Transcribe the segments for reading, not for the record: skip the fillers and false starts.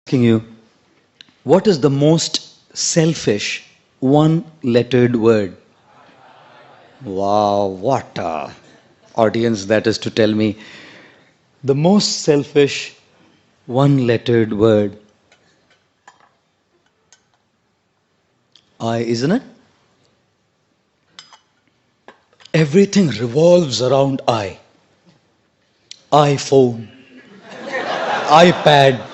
Asking you, what is the most selfish one-lettered word? Wow, what a audience that is to tell me the most selfish one-lettered word. I, isn't it? Everything revolves around I. iPhone, iPad,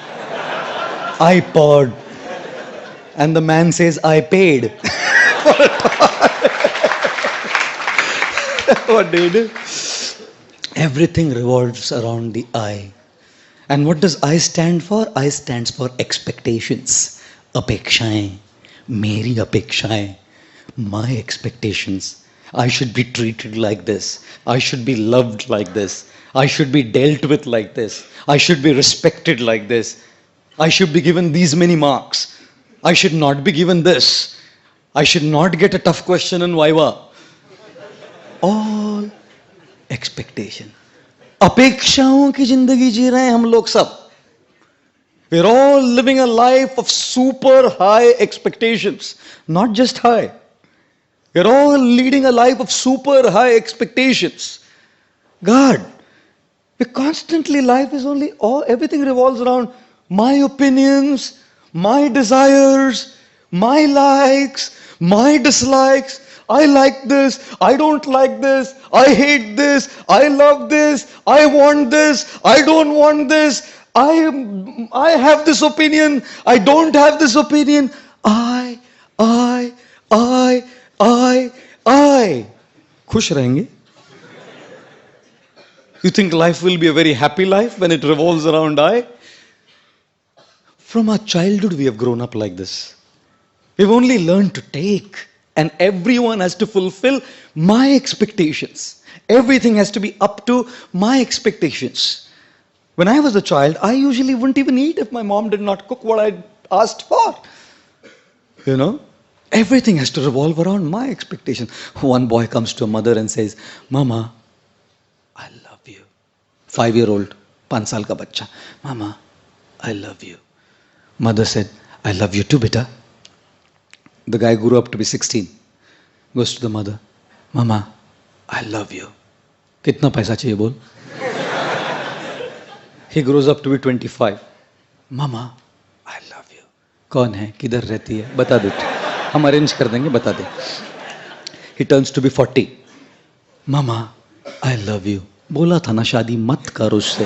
iPod, and the man says, I paid. What do you do? Everything revolves around the I. And what does I stand for? I stands for expectations. Apekshaएं, मेरी अपेक्षाएं, my expectations. I should be treated like this. I should be loved like this. I should be dealt with like this. I should be respected like this. I should be given these many marks. I should not be given this. I should not get a tough question in Viva. All expectation. अपेक्षाओं की जिंदगी जी रहे हैं हम लोग सब. We're all living a life of super high expectations. Not just high. We're all leading a life of super high expectations. God, we constantly, life is only, everything revolves around my opinions, my desires, my likes, my dislikes. I like this, I don't like this, I hate this, I love this, I want this, I don't want this, I have this opinion, I don't have this opinion. I. खुश रहेंगे? You think life will be a very happy life when it revolves around I? From our childhood we have grown up like this. We've only learned to take, and everyone has to fulfill my expectations. Everything has to be up to my expectations. When I was a child, I usually wouldn't even eat if my mom did not cook what I asked for. You know? Everything has to revolve around my expectations. One boy comes to a mother and says, Mama, I love you. 5-year-old, 5 saal ka bachcha. Mama, I love you. Mother said, I love you too, beta. The guy grew up to be 16. Goes to the mother, Mama, I love you. Kitna paisa chahiye bol? He grows up to be 25. Mama, I love you. कौन है? किधर रहती है? बता दे. हम arrange कर देंगे, बता दे. He turns to be 40. Mama, I love you. बोला था ना शादी मत कर उससे.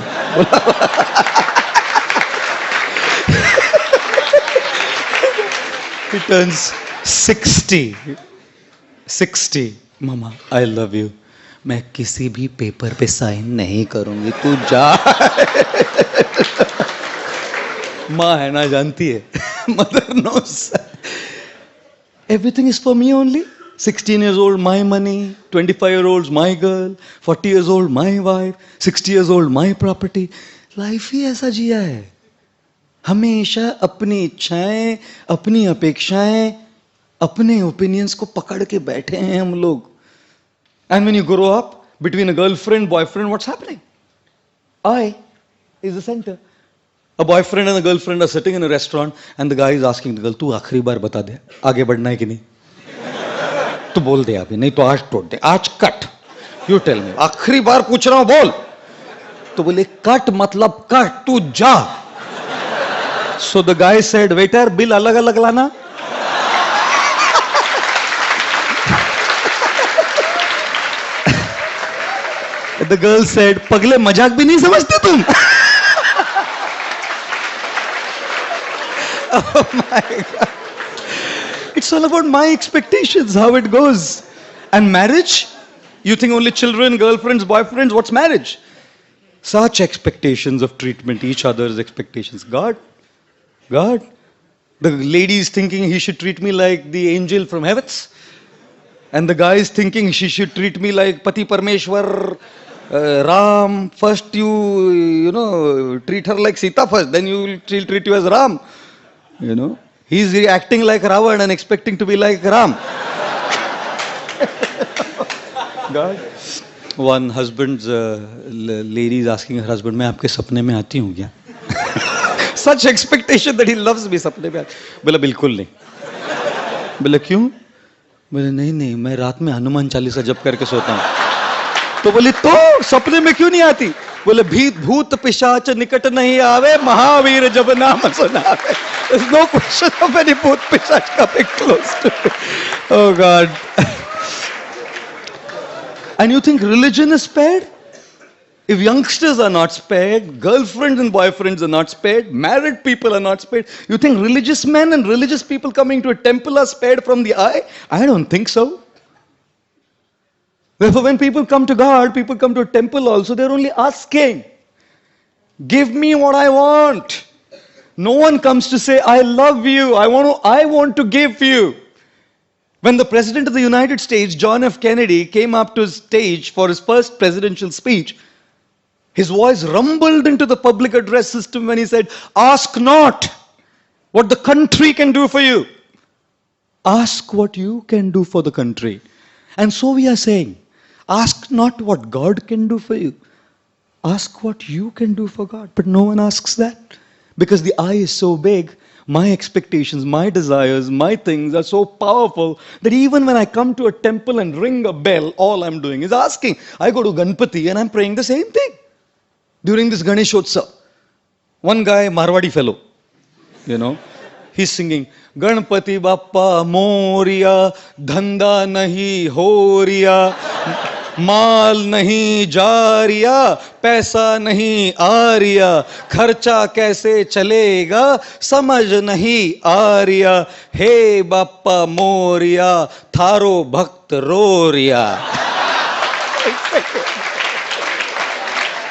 He turns 60. 60. Mama, I love you. मैं किसी भी पेपर पे साइन नहीं करूंगी, तू जा. माँ है ना, जानती है. Mother knows. Everything is for me only. 16 years old, my money. 25-year-olds, my girl. 40 years old, my wife. 60 years old, my property. Life ही ऐसा जिया है. हमेशा अपनी इच्छाएं, अपनी अपेक्षाएं, अपने ओपिनियंस को पकड़ के बैठे हैं हम लोग. And when you grow up, between a girlfriend, boyfriend, what's happening? I is the center. A boyfriend and a girlfriend are sitting in a restaurant and the guy is asking the girl, तू आखिरी बार बता दे, आगे बढ़ना है कि नहीं? तू बोल दे अभी, नहीं तो आज तोड़ दे, आज कट. You tell me, आखिरी बार पूछ रहा हूं, बोल. तो बोले कट मतलब कट, तू जा. So the guy said, waiter, bill अलग अलग लाना. The girl said, पगले मजाक भी नहीं समझते तुम. Oh my God. It's all about my expectations, how it goes. And marriage? You think only children, girlfriends, boyfriends? What's marriage? Such expectations of treatment, each other's expectations. God. The lady is thinking he should treat me like the angel from heavens. And the guy is thinking she should treat me like Pati Parmeshwar, Ram. First you treat her like Sita first, then she'll treat you as Ram. You know, he's acting like Ravan and expecting to be like Ram. God. One husband's lady is asking her husband, मैं आपके सपने में आती हूँ क्या? such expectation that he loves me. सपने में बोला बिल्कुल नहीं. बोला क्यों? बोले नहीं नहीं मैं रात में हनुमान चालीसा जप करके सोता हूं. तो बोली तो सपने में क्यों नहीं आती? बोले भूत पिशाच निकट नहीं आवे महावीर जब नाम सुनावे. There's no question of any bhoot pichach coming close to me. Oh God. And you think religion is spared? If youngsters are not spared, girlfriends and boyfriends are not spared, married people are not spared, you think religious men and religious people coming to a temple are spared from the eye? I don't think so. Therefore, when people come to God, people come to a temple also, they're only asking, give me what I want. No one comes to say, I love you, I want to give you. When the President of the United States, John F. Kennedy, came up to his stage for his first presidential speech, his voice rumbled into the public address system when he said, ask not what the country can do for you. Ask what you can do for the country. And so we are saying, ask not what God can do for you. Ask what you can do for God. But no one asks that. Because the eye is so big, my expectations, my desires, my things are so powerful that even when I come to a temple and ring a bell, all I'm doing is asking. I go to Ganpati and I'm praying the same thing. During this Ganeshotsav, one guy, Marwadi fellow, he's singing, Ganpati Bappa Moria, Dhanda Nahi Horia, Mal Nahi Jariya, Paisa Nahi Ariya, Kharcha Kaise Chalega, Samajh Nahi Ariya, Hey Bappa Moria, Tharo Bhakt Roria.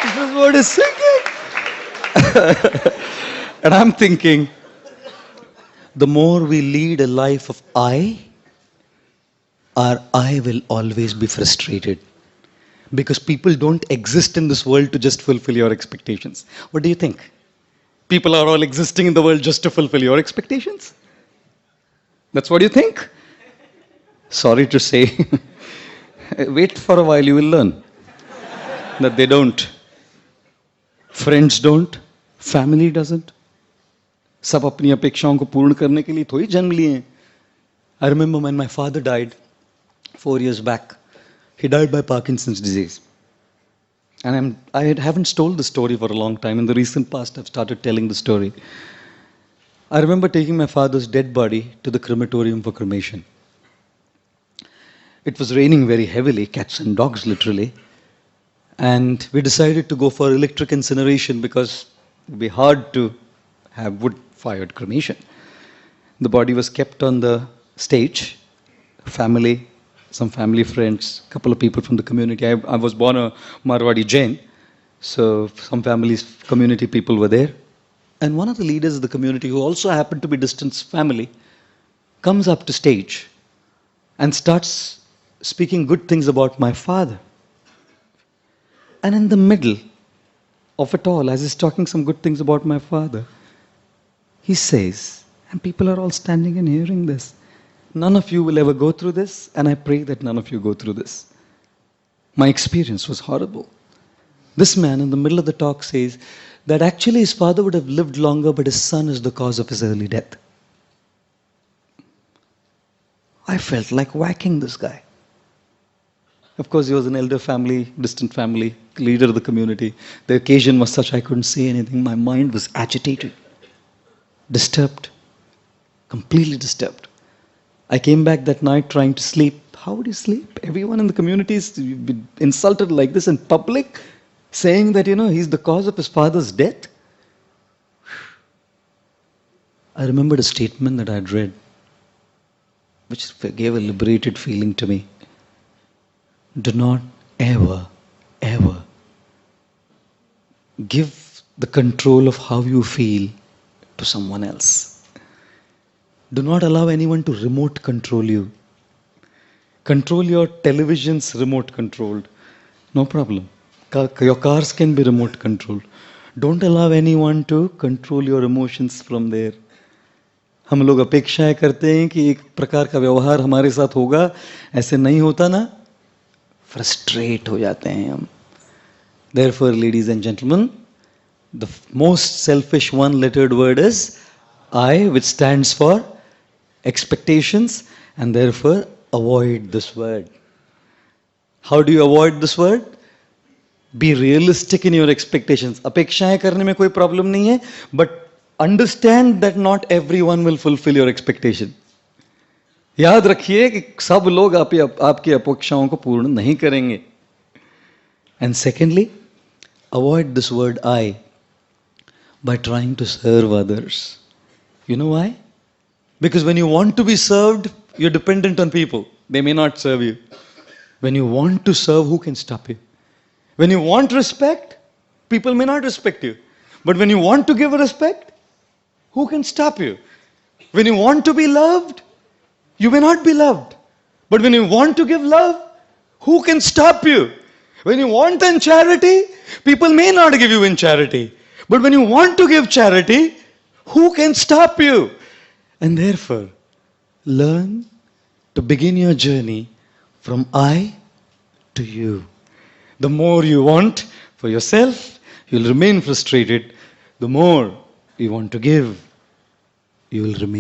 This is what he's singing. And I'm thinking, the more we lead a life of I, our I will always be frustrated. Because people don't exist in this world to just fulfill your expectations. What do you think? People are all existing in the world just to fulfill your expectations? That's what you think? Sorry to say. Wait for a while, you will learn that they don't. Friends don't. Family doesn't. सब अपनी अपेक्षाओं को पूर्ण करने के लिए थोड़ी जन्म लिए हैं. I remember when my father died 4 years back. He died by Parkinson's disease. And I haven't told the story for a long time. In the recent past, I've started telling the story. I remember taking my father's dead body to the crematorium for cremation. It was raining very heavily, cats and dogs literally. And we decided to go for electric incineration because it would be hard to have wood-fired cremation. The body was kept on the stage. Family, some family friends, a couple of people from the community. I was born a Marwadi Jain, so some families, community people were there. And one of the leaders of the community, who also happened to be distant family, comes up to stage and starts speaking good things about my father. And in the middle of it all, as he's talking some good things about my father, he says, and people are all standing and hearing this, none of you will ever go through this, and I pray that none of you go through this. My experience was horrible. This man in the middle of the talk says that actually his father would have lived longer, but his son is the cause of his early death. I felt like whacking this guy. Of course, he was an elder family, distant family, leader of the community. The occasion was such I couldn't say anything. My mind was agitated, disturbed, completely disturbed. I came back that night trying to sleep. How would you sleep? Everyone in the community is insulted like this in public, saying that, he's the cause of his father's death. I remembered a statement that I had read, which gave a liberated feeling to me. Do not ever, ever give the control of how you feel to someone else. Do not allow anyone to remote control you. Control your television's remote controlled. No problem. Your cars can be remote controlled. Don't allow anyone to control your emotions from there. हम लोग अपेक्षाएं करते हैं कि एक प्रकार का व्यवहार हमारे साथ होगा. ऐसे नहीं होता ना, फ्रस्ट्रेट हो जाते हैं हम. Therefore, ladies and gentlemen, The most selfish one-lettered word is I, which stands for expectations, and therefore avoid this word. How do you avoid this word? Be realistic in your expectations. अपेक्षाएं करने में कोई problem नहीं है, but understand that not everyone will fulfill your expectation. याद रखिए कि सब लोग आपकी अपेक्षाओं को पूर्ण नहीं करेंगे. And secondly, avoid this word I by trying to serve others. You know why? Because when you want to be served, you're dependent on people. They may not serve you. When you want to serve, who can stop you? When you want respect, people may not respect you. But when you want to give respect, who can stop you? When you want to be loved, you may not be loved. But when you want to give love, who can stop you? When you want in charity, people may not give you in charity. But when you want to give charity, who can stop you? And therefore, learn to begin your journey from I to you. The more you want for yourself, you'll remain frustrated. The more you want to give, you will remain